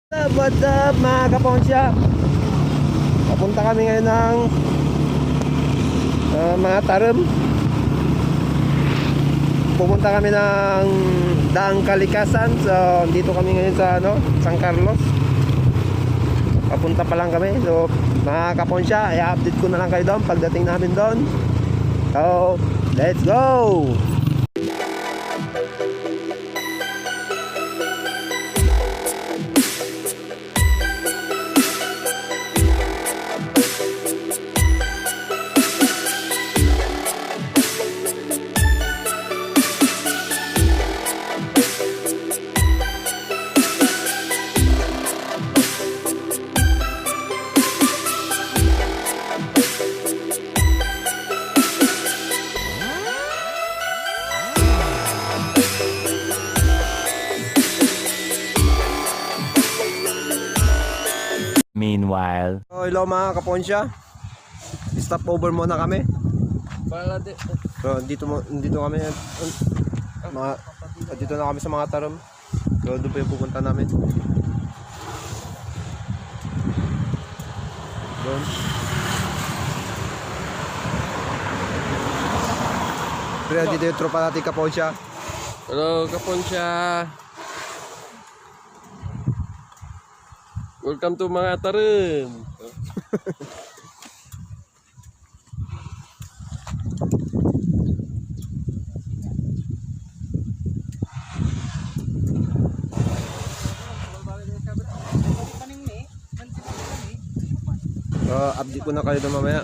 What's up mga kaponsya? Papunta kami ngayon ng mangatrem. Pupunta kami ng Daang kalikasan. So dito kami ngayon sa San Carlos. Papunta pa lang kami. So mga kaponsya, i-update ko na lang kayo doon pagdating namin doon. So let's go! Meanwhile, Hello mga kaponsya. Stop over muna kami. So dito kami dito na kami sa mga tarom. So doon pa yung pupunta namin. Doon. Pero dito yung tropa natin kaponsya. Hello, kaponsya. Welcome to mangatrem. Update ko na kayo doon mamaya.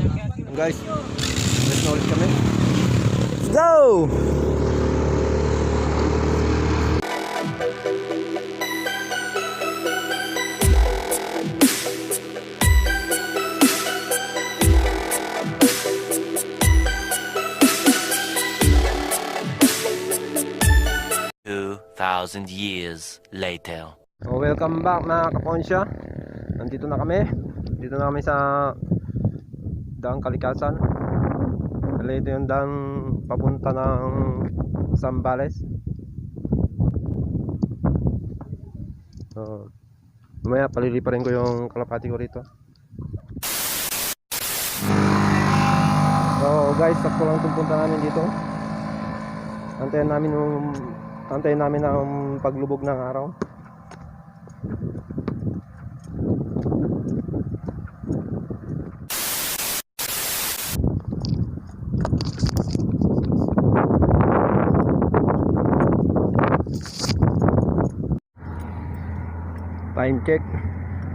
Guys, let's na ulit kami. Let's go! 2,000 years later. So, welcome back mga kaponsya. Nandito na kami. Dito na kami sa Daang kalikasan. Ito yung daang papunta ng Zambales. So, mamaya paliliparin ko yung kalapati ko rito. So guys, sakto lang itong punta namin dito. Antayin namin ang paglubog ng araw. Time check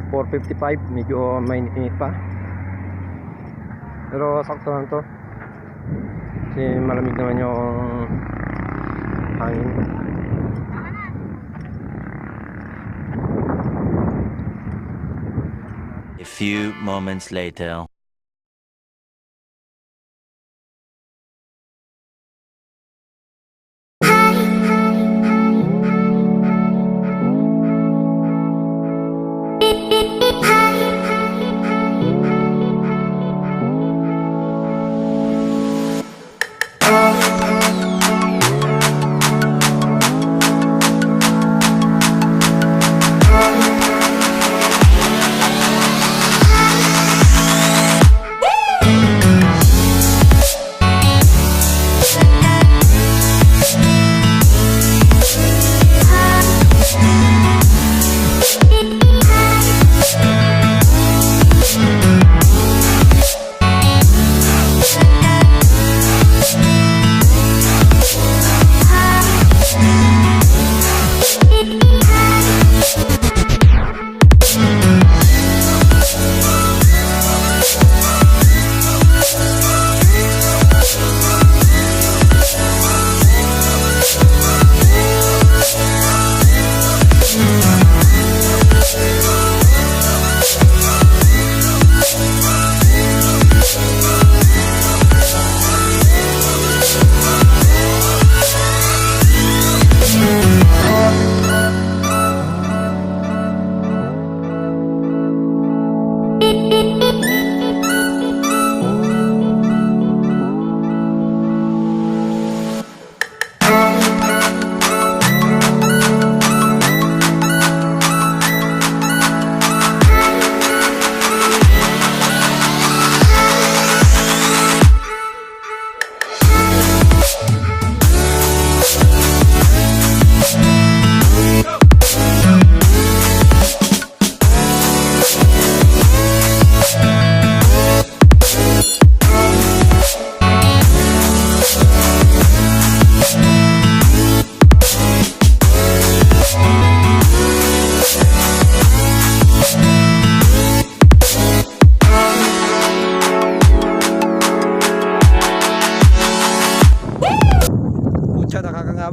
4:55, medyo mainit pa. Pero sakto lang to. Kasi malamig naman yung hangin. A few moments later.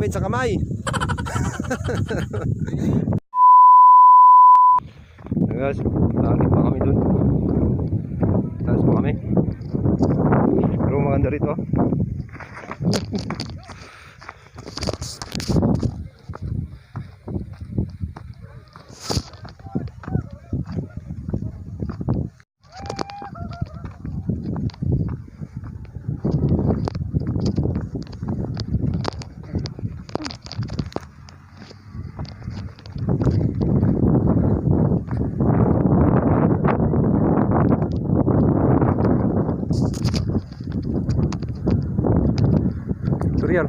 ipit sa kamay. Guys, nakakit pa kami dun. Taas pa kami. Pero maganda rito. Tutorial.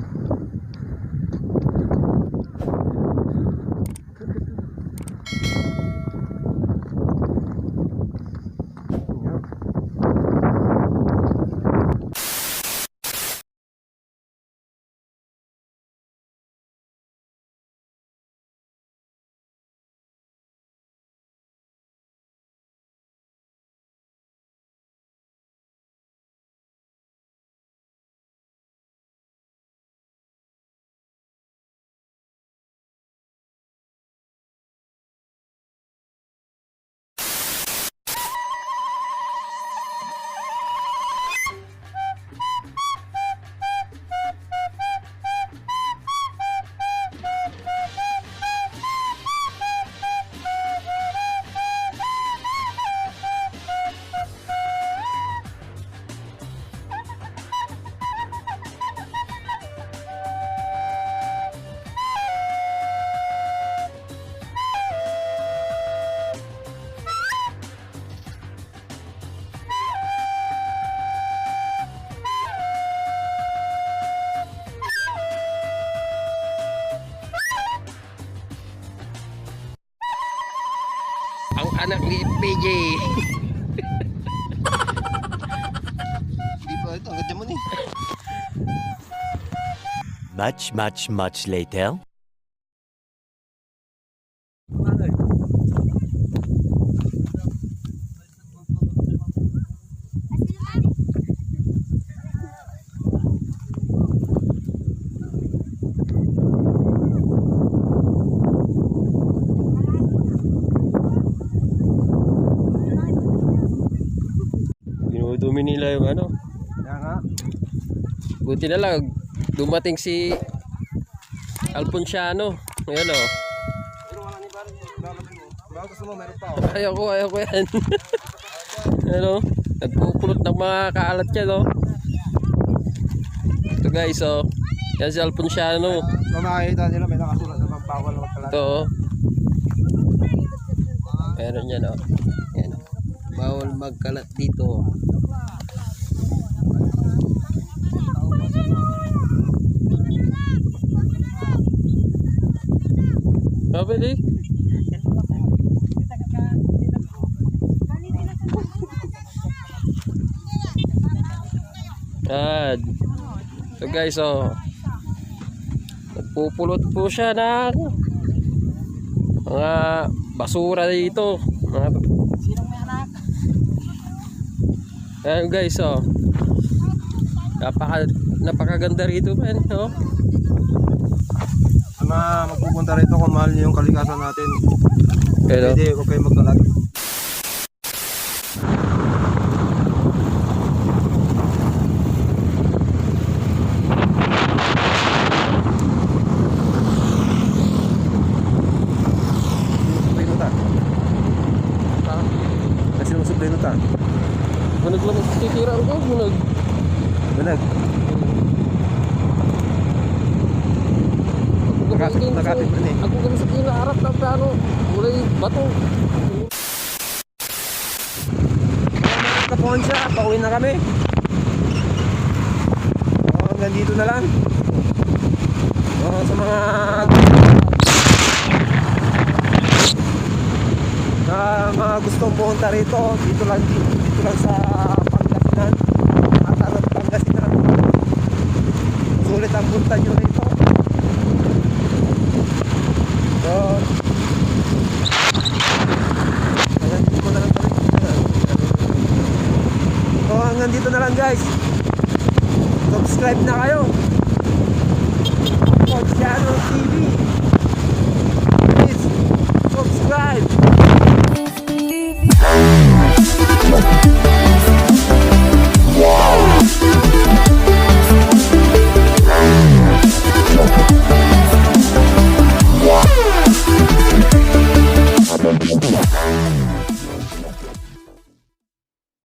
Ang anak ni PJ. Di ba ito? Ang ganda mo ni. Much later. Dinudumi nila yung ano. Kaya nga. Buti na lang dumating si Alfonsiano. Ayan o. Pero wala ni Baron. Baka gusto mo, meron pa. Ayaw ko yan. Ano? Nagpupulot ng mga kalat yan o. Ito guys o. Yan si Alfonsiano. Kung makikita nila, may nakasulat na magbawal ng kalat. Ito o. Meron yan o. Yan o. Bawal magkalat dito. Pabili. Yan. So guys, oh. Nagpupulot po siya ng mga basura dito. Ayan guys, oh. Napakaganda rito, man, oh. Mga magpupunta rito kung mahal niyo yung kalikasan natin. Pero, Pwede, huwag kayo magkalat. Kasi nung sublay nung ta. bunog lang titira ko, bunog. Bunog. Nakatid pa rin eh. Ako kami sa kinaarap ng plano. Mulay bato. Kapuhan siya, pauwi na kami. Hanggang dito na lang. Sa mga gustong pumunta rito, dito lang sa Pangasinan. Atarot Pangasinan. Sulit ang punta nyo rito. So, hanggang dito na lang guys. Subscribe na kayo. Channel TV. Please subscribe.